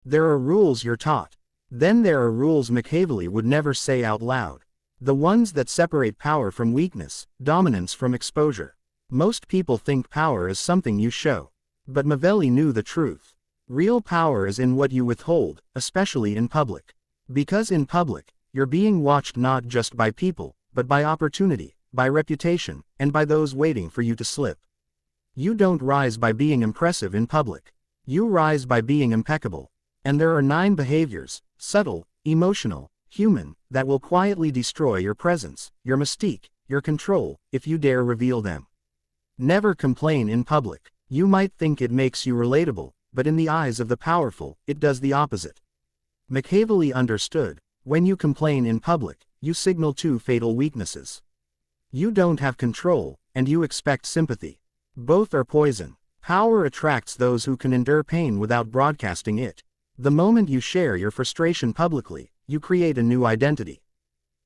There are rules you're taught. Then there are rules Machiavelli would never say out loud. The ones that separate power from weakness, dominance from exposure. Most people think power is something you show. But Machiavelli knew the truth. Real power is in what you withhold, especially in public. Because in public, you're being watched not just by people, but by opportunity, by reputation, and by those waiting for you to slip. You don't rise by being impressive in public. You rise by being impeccable. And there are 9 behaviors, subtle, emotional, human, that will quietly destroy your presence, your mystique, your control, if you dare reveal them. Never complain in public. You might think it makes you relatable, but in the eyes of the powerful, it does the opposite. Machiavelli understood, when you complain in public, you signal 2 fatal weaknesses. You don't have control, and you expect sympathy. Both are poison. Power attracts those who can endure pain without broadcasting it. The moment you share your frustration publicly, you create a new identity.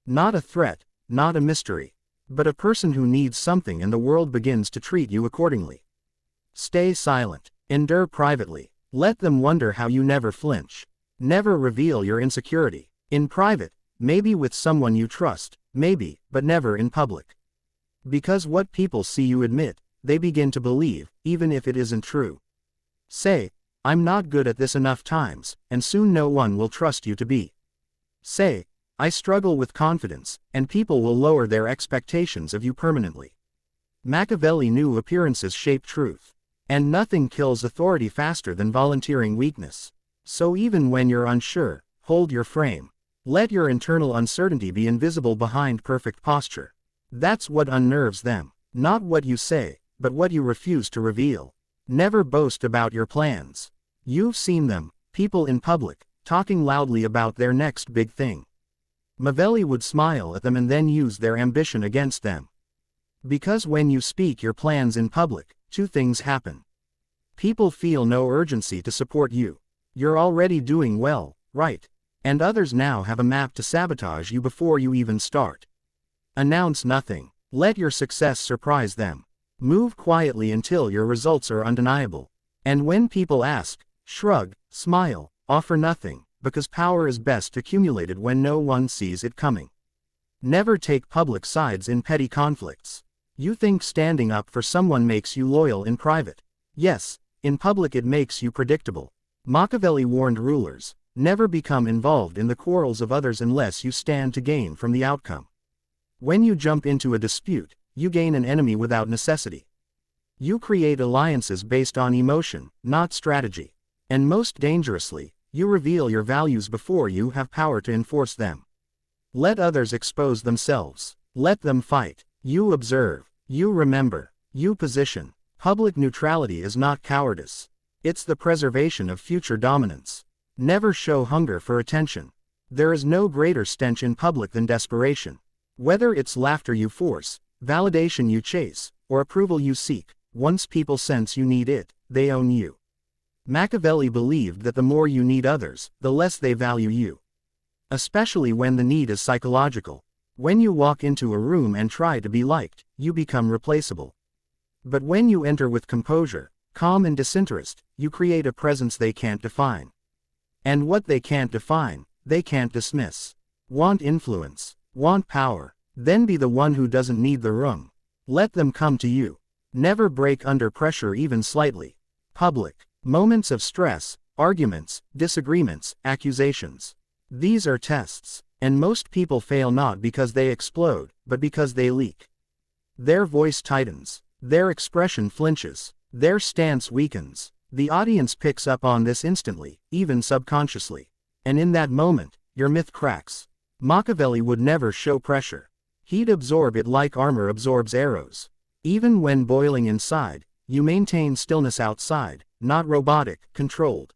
Not a threat, not a mystery, but a person who needs something, and the world begins to treat you accordingly. Stay silent. Endure privately. Let them wonder how you never flinch. Never reveal your insecurity. In private, maybe with someone you trust, maybe, but never in public. Because what people see you admit, they begin to believe, even if it isn't true. Say, I'm not good at this enough times, and soon no one will trust you to be. Say, I struggle with confidence, and people will lower their expectations of you permanently. Machiavelli knew appearances shape truth. And nothing kills authority faster than volunteering weakness. So even when you're unsure, hold your frame. Let your internal uncertainty be invisible behind perfect posture. That's what unnerves them. Not what you say, but what you refuse to reveal. Never boast about your plans. You've seen them, people in public, talking loudly about their next big thing. Machiavelli would smile at them and then use their ambition against them. Because when you speak your plans in public, 2 things happen. People feel no urgency to support you. You're already doing well, right? And others now have a map to sabotage you before you even start. Announce nothing. Let your success surprise them. Move quietly until your results are undeniable. And when people ask, shrug, smile, offer nothing, because power is best accumulated when no one sees it coming. Never take public sides in petty conflicts. You think standing up for someone makes you loyal in private. Yes, in public it makes you predictable. Machiavelli warned rulers, never become involved in the quarrels of others unless you stand to gain from the outcome. When you jump into a dispute, you gain an enemy without necessity. You create alliances based on emotion, not strategy. And most dangerously, you reveal your values before you have power to enforce them. Let others expose themselves. Let them fight. You observe. You remember. You position. Public neutrality is not cowardice. It's the preservation of future dominance. Never show hunger for attention. There is no greater stench in public than desperation. Whether it's laughter you force, validation you chase, or approval you seek, once people sense you need it, they own you. Machiavelli believed that the more you need others, the less they value you. Especially when the need is psychological. When you walk into a room and try to be liked, you become replaceable. But when you enter with composure, calm and disinterest, you create a presence they can't define. And what they can't define, they can't dismiss. Want influence, want power, then be the one who doesn't need the room. Let them come to you. Never break under pressure even slightly. Public. Moments of stress, arguments, disagreements, accusations. These are tests. And most people fail not because they explode, but because they leak. Their voice tightens. Their expression flinches. Their stance weakens. The audience picks up on this instantly, even subconsciously. And in that moment, your myth cracks. Machiavelli would never show pressure. He'd absorb it like armor absorbs arrows. Even when boiling inside, you maintain stillness outside, not robotic, controlled.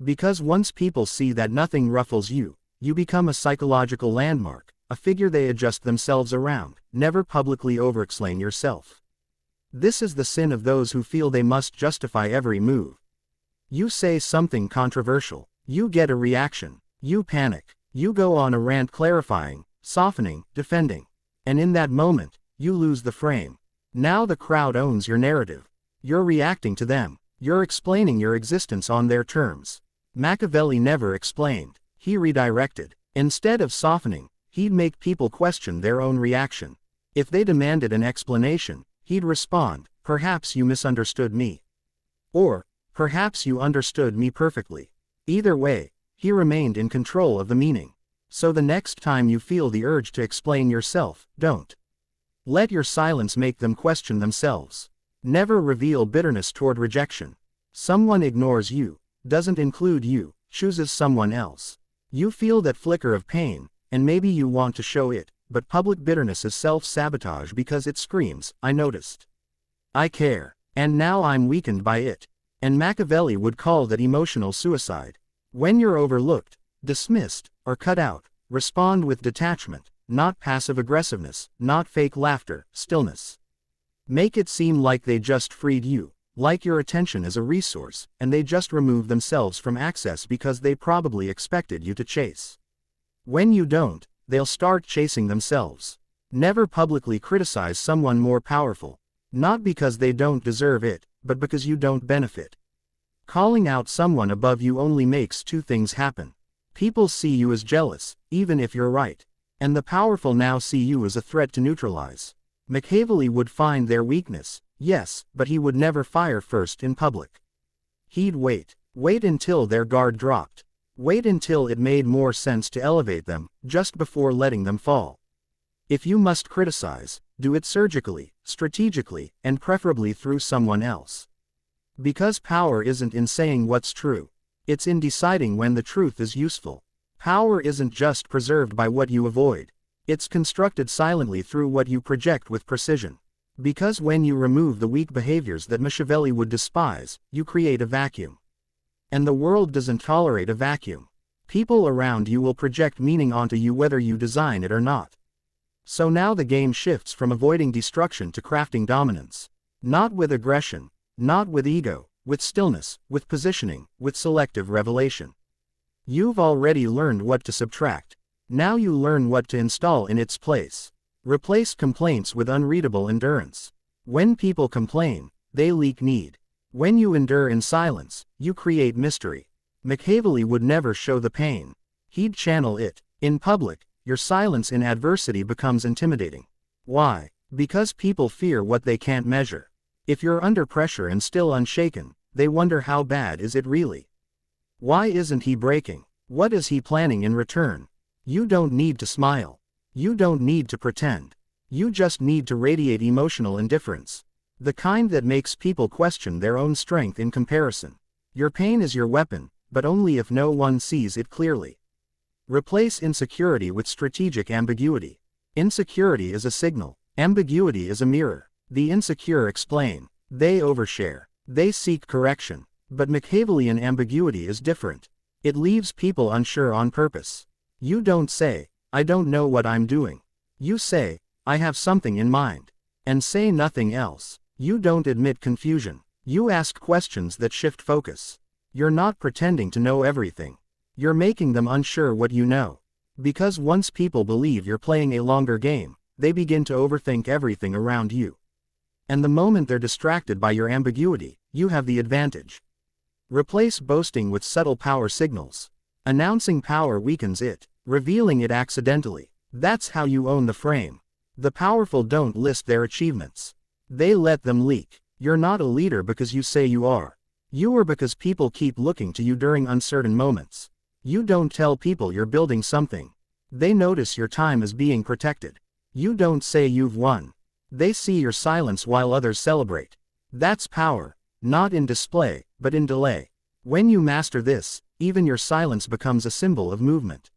Because once people see that nothing ruffles you, you become a psychological landmark, a figure they adjust themselves around. Never publicly overexplain yourself. This is the sin of those who feel they must justify every move. You say something controversial, you get a reaction, you panic, you go on a rant clarifying, softening, defending. And in that moment, you lose the frame. Now the crowd owns your narrative. You're reacting to them. You're explaining your existence on their terms. Machiavelli never explained, he redirected. Instead of softening, he'd make people question their own reaction. If they demanded an explanation, he'd respond, "Perhaps you misunderstood me." Or, "Perhaps you understood me perfectly." Either way, he remained in control of the meaning. So the next time you feel the urge to explain yourself, don't. Let your silence make them question themselves. Never reveal bitterness toward rejection. Someone ignores you, doesn't include you, chooses someone else. You feel that flicker of pain, and maybe you want to show it, but public bitterness is self-sabotage because it screams, "I noticed. I care. And now I'm weakened by it." And Machiavelli would call that emotional suicide. When you're overlooked, dismissed, or cut out, respond with detachment, not passive aggressiveness, not fake laughter, stillness. Make it seem like they just freed you, like your attention is a resource, and they just removed themselves from access because they probably expected you to chase. When you don't, they'll start chasing themselves. Never publicly criticize someone more powerful. Not because they don't deserve it, but because you don't benefit. Calling out someone above you only makes two things happen. People see you as jealous, even if you're right. And the powerful now see you as a threat to neutralize. Machiavelli would find their weakness, yes, but he would never fire first in public. He'd wait. Wait until their guard dropped. Wait until it made more sense to elevate them, just before letting them fall. If you must criticize, do it surgically, strategically, and preferably through someone else. Because power isn't in saying what's true. It's in deciding when the truth is useful. Power isn't just preserved by what you avoid. It's constructed silently through what you project with precision. Because when you remove the weak behaviors that Machiavelli would despise, you create a vacuum. And the world doesn't tolerate a vacuum. People around you will project meaning onto you whether you design it or not. So now the game shifts from avoiding destruction to crafting dominance. Not with aggression, not with ego, with stillness, with positioning, with selective revelation. You've already learned what to subtract. Now you learn what to install in its place. Replace complaints with unreadable endurance. When people complain, they leak need. When you endure in silence, you create mystery. Machiavelli would never show the pain. He'd channel it. In public, your silence in adversity becomes intimidating. Why? Because people fear what they can't measure. If you're under pressure and still unshaken, they wonder how bad is it really? Why isn't he breaking? What is he planning in return? You don't need to smile. You don't need to pretend. You just need to radiate emotional indifference. The kind that makes people question their own strength in comparison. Your pain is your weapon, but only if no one sees it clearly. Replace insecurity with strategic ambiguity. Insecurity is a signal. Ambiguity is a mirror. The insecure explain. They overshare. They seek correction. But Machiavellian ambiguity is different. It leaves people unsure on purpose. You don't say, "I don't know what I'm doing." You say, "I have something in mind." And say nothing else. You don't admit confusion. You ask questions that shift focus. You're not pretending to know everything. You're making them unsure what you know. Because once people believe you're playing a longer game, they begin to overthink everything around you. And the moment they're distracted by your ambiguity, you have the advantage. Replace boasting with subtle power signals. Announcing power weakens it, revealing it accidentally. That's how you own the frame. The powerful don't list their achievements. They let them leak. You're not a leader because you say you are. You are because people keep looking to you during uncertain moments. You don't tell people you're building something. They notice your time is being protected. You don't say you've won. They see your silence while others celebrate. That's power, not in display, but in delay. When you master this, even your silence becomes a symbol of movement.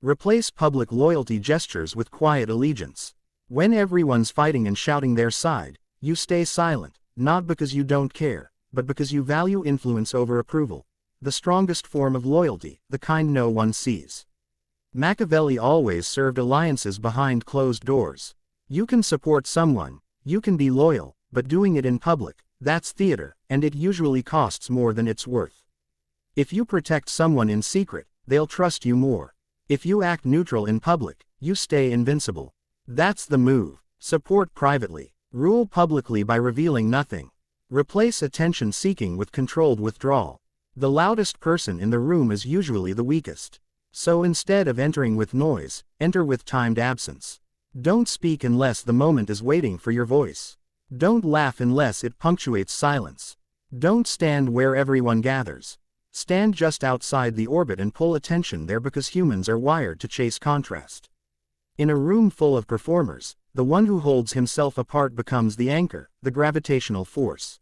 Replace public loyalty gestures with quiet allegiance. When everyone's fighting and shouting their side, you stay silent, not because you don't care, but because you value influence over approval. The strongest form of loyalty, the kind no one sees. Machiavelli always served alliances behind closed doors. You can support someone, you can be loyal, but doing it in public, that's theater, and it usually costs more than it's worth. If you protect someone in secret, they'll trust you more. If you act neutral in public, you stay invincible. That's the move. Support privately. Rule publicly by revealing nothing. Replace attention-seeking with controlled withdrawal. The loudest person in the room is usually the weakest. So instead of entering with noise, enter with timed absence. Don't speak unless the moment is waiting for your voice. Don't laugh unless it punctuates silence. Don't stand where everyone gathers. Stand just outside the orbit and pull attention there, because humans are wired to chase contrast. In a room full of performers, the one who holds himself apart becomes the anchor, the gravitational force.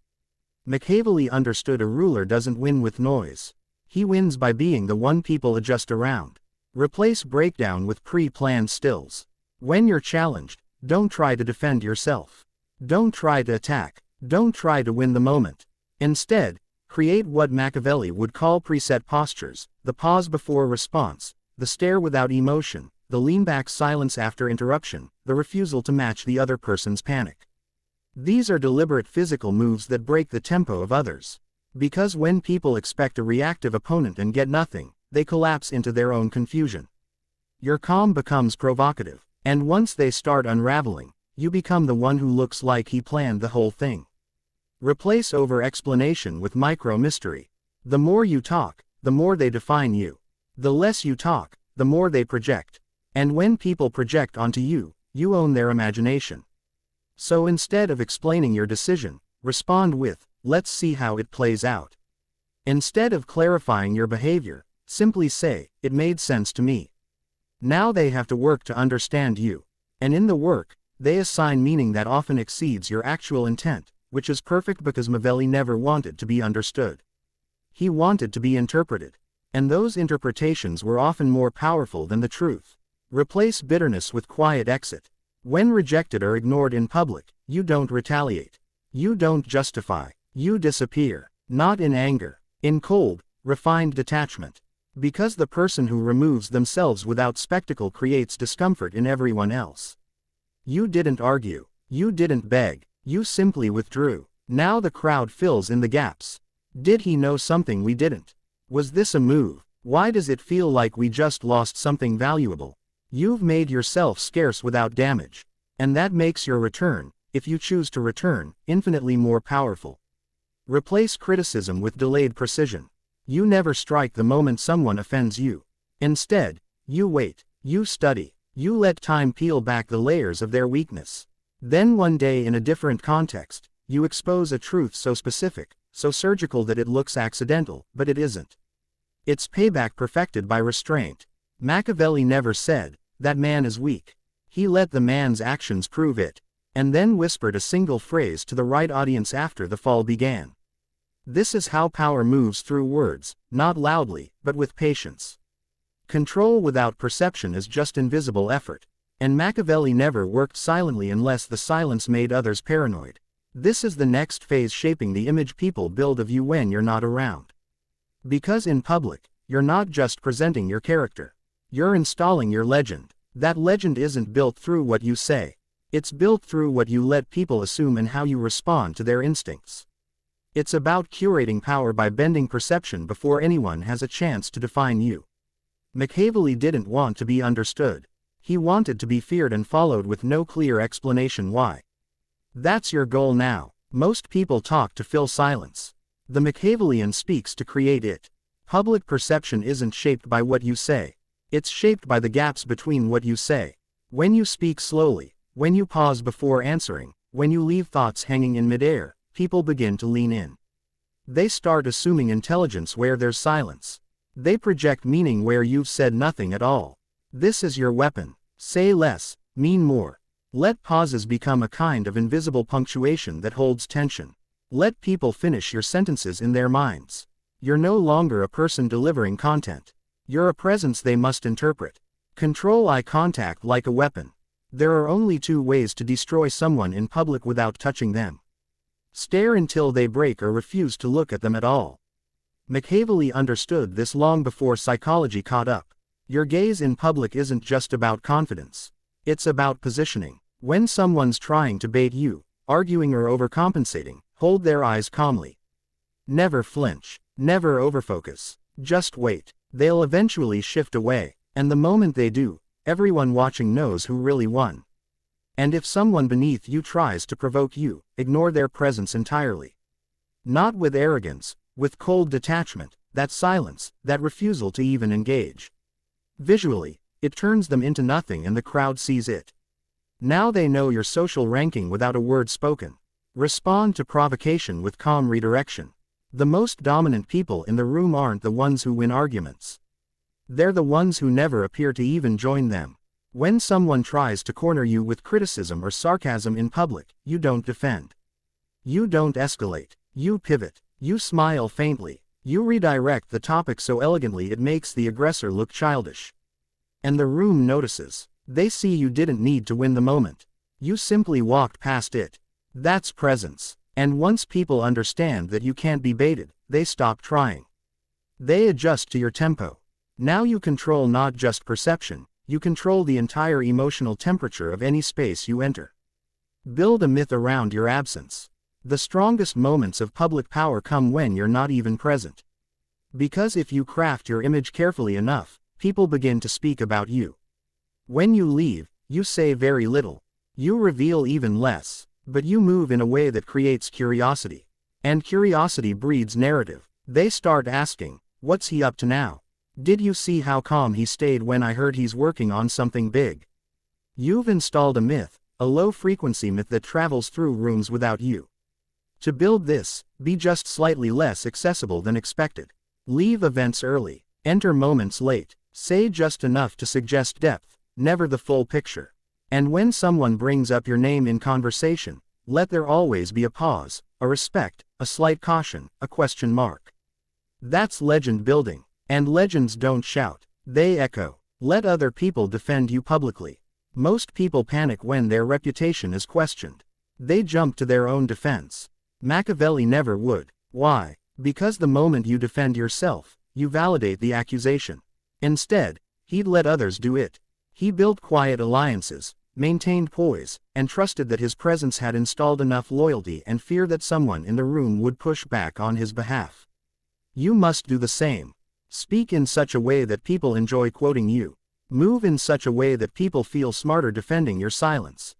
Machiavelli understood a ruler doesn't win with noise. He wins by being the one people adjust around. Replace breakdown with pre-planned stills. When you're challenged, don't try to defend yourself. Don't try to attack. Don't try to win the moment. Instead, create what Machiavelli would call preset postures: the pause before response, the stare without emotion, the lean-back silence after interruption, the refusal to match the other person's panic. These are deliberate physical moves that break the tempo of others. Because when people expect a reactive opponent and get nothing, they collapse into their own confusion. Your calm becomes provocative, and once they start unraveling, you become the one who looks like he planned the whole thing. Replace over-explanation with micro-mystery. The more you talk, the more they define you. The less you talk, the more they project. And when people project onto you, you own their imagination. So instead of explaining your decision, respond with, "Let's see how it plays out." Instead of clarifying your behavior, simply say, "It made sense to me." Now they have to work to understand you. And in the work, they assign meaning that often exceeds your actual intent, which is perfect because Machiavelli never wanted to be understood. He wanted to be interpreted. And those interpretations were often more powerful than the truth. Replace bitterness with quiet exit. When rejected or ignored in public, you don't retaliate. You don't justify. You disappear. Not in anger. In cold, refined detachment. Because the person who removes themselves without spectacle creates discomfort in everyone else. You didn't argue. You didn't beg. You simply withdrew. Now the crowd fills in the gaps. Did he know something we didn't? Was this a move? Why does it feel like we just lost something valuable? You've made yourself scarce without damage. And that makes your return, if you choose to return, infinitely more powerful. Replace criticism with delayed precision. You never strike the moment someone offends you. Instead, you wait, you study, you let time peel back the layers of their weakness. Then one day in a different context, you expose a truth so specific, so surgical that it looks accidental, but it isn't. It's payback perfected by restraint. Machiavelli never said, "That man is weak." He let the man's actions prove it, and then whispered a single phrase to the right audience after the fall began. This is how power moves through words, not loudly, but with patience. Control without perception is just invisible effort. And Machiavelli never worked silently unless the silence made others paranoid. This is the next phase, shaping the image people build of you when you're not around. Because in public, you're not just presenting your character. You're installing your legend. That legend isn't built through what you say. It's built through what you let people assume and how you respond to their instincts. It's about curating power by bending perception before anyone has a chance to define you. Machiavelli didn't want to be understood. He wanted to be feared and followed with no clear explanation why. That's your goal now. Most people talk to fill silence. The Machiavellian speaks to create it. Public perception isn't shaped by what you say. It's shaped by the gaps between what you say. When you speak slowly, when you pause before answering, when you leave thoughts hanging in midair, people begin to lean in. They start assuming intelligence where there's silence. They project meaning where you've said nothing at all. This is your weapon. Say less, mean more. Let pauses become a kind of invisible punctuation that holds tension. Let people finish your sentences in their minds. You're no longer a person delivering content. You're a presence they must interpret. Control eye contact like a weapon. There are only two ways to destroy someone in public without touching them. Stare until they break or refuse to look at them at all. Machiavelli understood this long before psychology caught up. Your gaze in public isn't just about confidence. It's about positioning. When someone's trying to bait you, arguing or overcompensating, hold their eyes calmly. Never flinch. Never overfocus. Just wait. They'll eventually shift away, and the moment they do, everyone watching knows who really won. And if someone beneath you tries to provoke you, ignore their presence entirely. Not with arrogance, with cold detachment, that silence, that refusal to even engage. Visually, it turns them into nothing and the crowd sees it. Now they know your social ranking without a word spoken. Respond to provocation with calm redirection. The most dominant people in the room aren't the ones who win arguments. They're the ones who never appear to even join them. When someone tries to corner you with criticism or sarcasm in public, you don't defend. You don't escalate. You pivot. You smile faintly. You redirect the topic so elegantly it makes the aggressor look childish. And the room notices. They see you didn't need to win the moment. You simply walked past it. That's presence. And once people understand that you can't be baited, they stop trying. They adjust to your tempo. Now you control not just perception, you control the entire emotional temperature of any space you enter. Build a myth around your absence. The strongest moments of public power come when you're not even present. Because if you craft your image carefully enough, people begin to speak about you. When you leave, you say very little. You reveal even less, but you move in a way that creates curiosity. And curiosity breeds narrative. They start asking, what's he up to now? Did you see how calm he stayed when I heard he's working on something big? You've installed a myth, a low-frequency myth that travels through rooms without you. To build this, be just slightly less accessible than expected. Leave events early. Enter moments late. Say just enough to suggest depth, never the full picture. And when someone brings up your name in conversation, let there always be a pause, a respect, a slight caution, a question mark. That's legend building. And legends don't shout, they echo. Let other people defend you publicly. Most people panic when their reputation is questioned. They jump to their own defense. Machiavelli never would. Why? Because the moment you defend yourself, you validate the accusation. Instead, he'd let others do it. He built quiet alliances, maintained poise, and trusted that his presence had installed enough loyalty and fear that someone in the room would push back on his behalf. You must do the same. Speak in such a way that people enjoy quoting you. Move in such a way that people feel smarter defending your silence.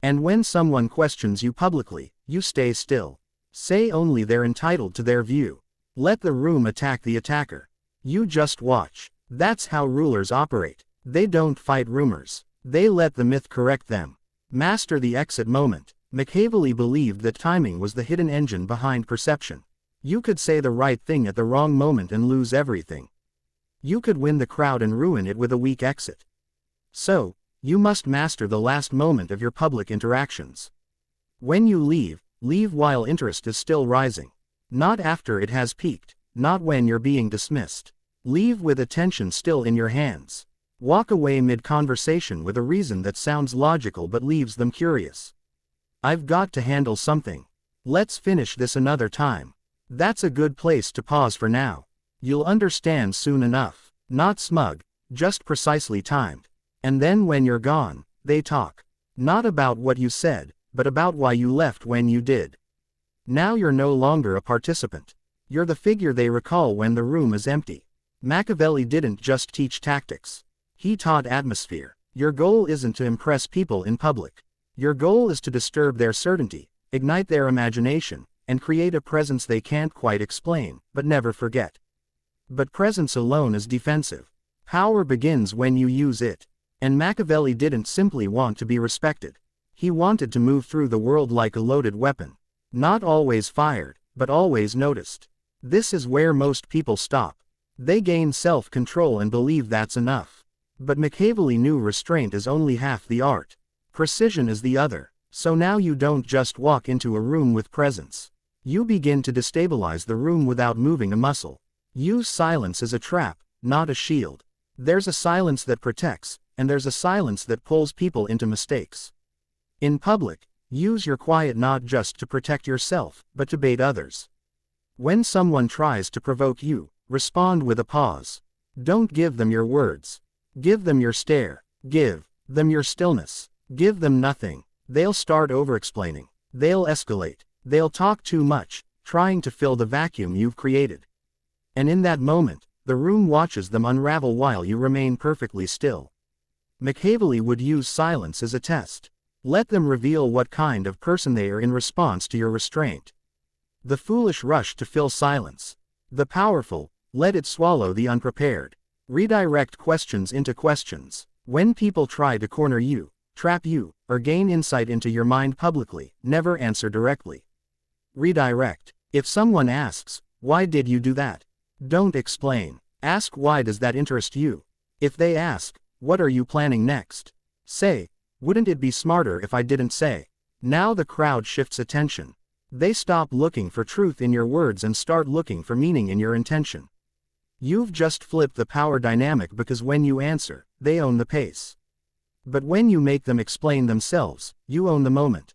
And when someone questions you publicly, you stay still. Say only they're entitled to their view. Let the room attack the attacker. You just watch. That's how rulers operate. They don't fight rumors. They let the myth correct them. Master the exit moment. Machiavelli believed that timing was the hidden engine behind perception. You could say the right thing at the wrong moment and lose everything. You could win the crowd and ruin it with a weak exit. So, you must master the last moment of your public interactions. When you leave, leave while interest is still rising. Not after it has peaked, not when you're being dismissed. Leave with attention still in your hands. Walk away mid-conversation with a reason that sounds logical but leaves them curious. I've got to handle something. Let's finish this another time. That's a good place to pause for now. You'll understand soon enough. Not smug, just precisely timed. And then when you're gone, they talk. Not about what you said, but about why you left when you did. Now you're no longer a participant. You're the figure they recall when the room is empty. Machiavelli didn't just teach tactics. He taught atmosphere. Your goal isn't to impress people in public. Your goal is to disturb their certainty, ignite their imagination, and create a presence they can't quite explain, but never forget. But presence alone is defensive. Power begins when you use it. And Machiavelli didn't simply want to be respected. He wanted to move through the world like a loaded weapon. Not always fired, but always noticed. This is where most people stop. They gain self-control and believe that's enough. But Machiavelli knew restraint is only half the art. Precision is the other. So now you don't just walk into a room with presence. You begin to destabilize the room without moving a muscle. Use silence as a trap, not a shield. There's a silence that protects, and there's a silence that pulls people into mistakes. In public, use your quiet not just to protect yourself, but to bait others. When someone tries to provoke you, respond with a pause. Don't give them your words. Give them your stare. Give them your stillness. Give them nothing. They'll start over-explaining. They'll escalate. They'll talk too much, trying to fill the vacuum you've created. And in that moment, the room watches them unravel while you remain perfectly still. Machiavelli would use silence as a test. Let them reveal what kind of person they are in response to your restraint. The foolish rush to fill silence. The powerful, let it swallow the unprepared. Redirect questions into questions. When people try to corner you, trap you, or gain insight into your mind publicly, never answer directly. Redirect. If someone asks, "Why did you do that?" Don't explain. Ask, "Why does that interest you?" If they ask, "What are you planning next?" Say, "Wouldn't it be smarter if I didn't say?" Now the crowd shifts attention. They stop looking for truth in your words and start looking for meaning in your intention. You've just flipped the power dynamic, because when you answer, they own the pace. But when you make them explain themselves, you own the moment.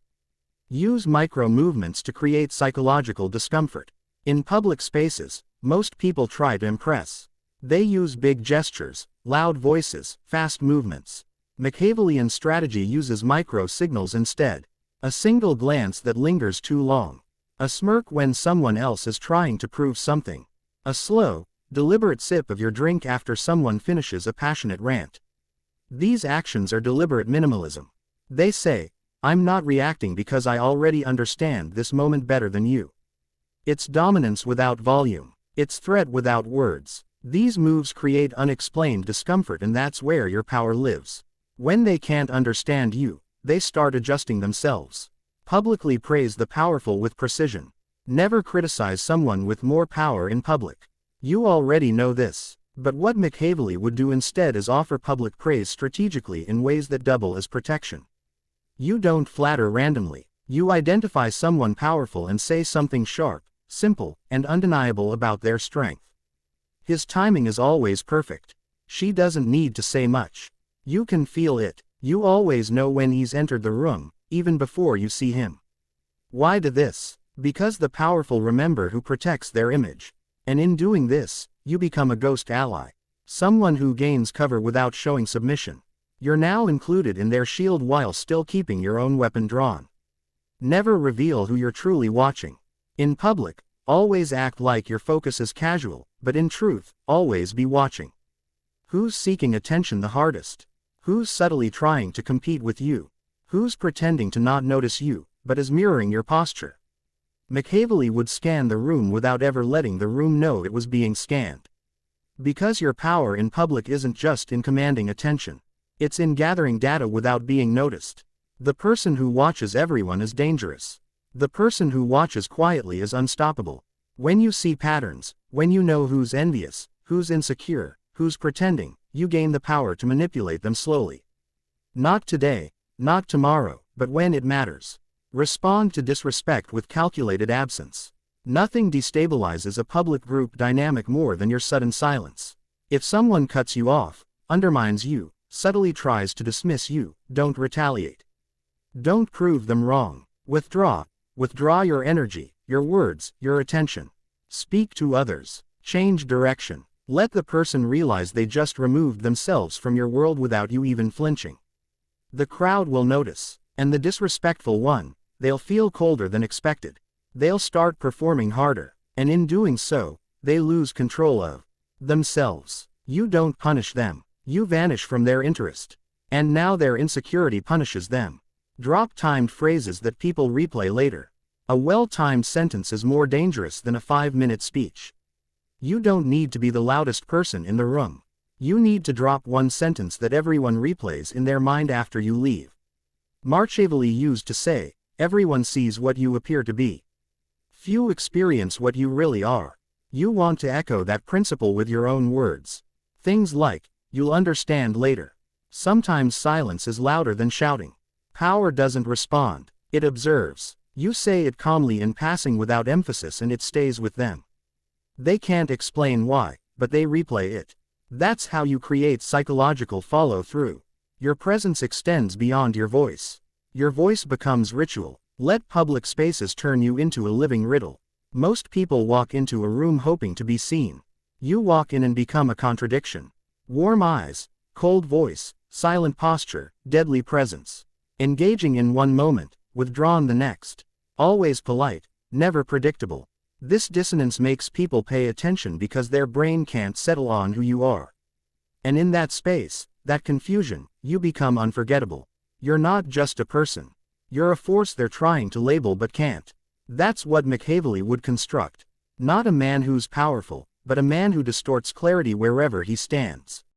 Use micro movements to create psychological discomfort. In public spaces, most people try to impress. They use big gestures, loud voices, fast movements. Machiavellian strategy uses micro signals instead. A single glance that lingers too long. A smirk when someone else is trying to prove something. A slow, deliberate sip of your drink after someone finishes a passionate rant. These actions are deliberate minimalism. They say, "I'm not reacting because I already understand this moment better than you." It's dominance without volume. It's threat without words. These moves create unexplained discomfort, and that's where your power lives. When they can't understand you, they start adjusting themselves. Publicly praise the powerful with precision. Never criticize someone with more power in public. You already know this. But what Machiavelli would do instead is offer public praise strategically in ways that double as protection. You don't flatter randomly. You identify someone powerful and say something sharp, simple, and undeniable about their strength. His timing is always perfect. She doesn't need to say much. You can feel it. You always know when he's entered the room, even before you see him. Why do this? Because the powerful remember who protects their image. And in doing this, you become a ghost ally. Someone who gains cover without showing submission. You're now included in their shield while still keeping your own weapon drawn. Never reveal who you're truly watching. In public, always act like your focus is casual, but in truth, always be watching. Who's seeking attention the hardest? Who's subtly trying to compete with you? Who's pretending to not notice you, but is mirroring your posture? Machiavelli would scan the room without ever letting the room know it was being scanned. Because your power in public isn't just in commanding attention. It's in gathering data without being noticed. The person who watches everyone is dangerous. The person who watches quietly is unstoppable. When you see patterns, when you know who's envious, who's insecure, who's pretending, you gain the power to manipulate them slowly. Not today, not tomorrow, but when it matters. Respond to disrespect with calculated absence. Nothing destabilizes a public group dynamic more than your sudden silence. If someone cuts you off, undermines you, subtly tries to dismiss you, don't retaliate. Don't prove them wrong. Withdraw. Withdraw your energy, your words, your attention. Speak to others. Change direction. Let the person realize they just removed themselves from your world without you even flinching. The crowd will notice, and the disrespectful one, they'll feel colder than expected. They'll start performing harder, and in doing so, they lose control of themselves. You don't punish them. You vanish from their interest. And now their insecurity punishes them. Drop timed phrases that people replay later. A well-timed sentence is more dangerous than a 5-minute speech. You don't need to be the loudest person in the room. You need to drop one sentence that everyone replays in their mind after you leave. Machiavelli used to say, "Everyone sees what you appear to be. Few experience what you really are." You want to echo that principle with your own words. Things like, "You'll understand later." Sometimes silence is louder than shouting. Power doesn't respond, it observes. You say it calmly in passing without emphasis and it stays with them. They can't explain why, but they replay it. That's how you create psychological follow-through. Your presence extends beyond your voice. Your voice becomes ritual. Let public spaces turn you into a living riddle. Most people walk into a room hoping to be seen. You walk in and become a contradiction. Warm eyes, cold voice, silent posture, deadly presence. Engaging in one moment, withdrawn the next. Always polite, never predictable. This dissonance makes people pay attention because their brain can't settle on who you are. And in that space, that confusion, you become unforgettable. You're not just a person. You're a force they're trying to label but can't. That's what Machiavelli would construct. Not a man who's powerful, but a man who distorts clarity wherever he stands.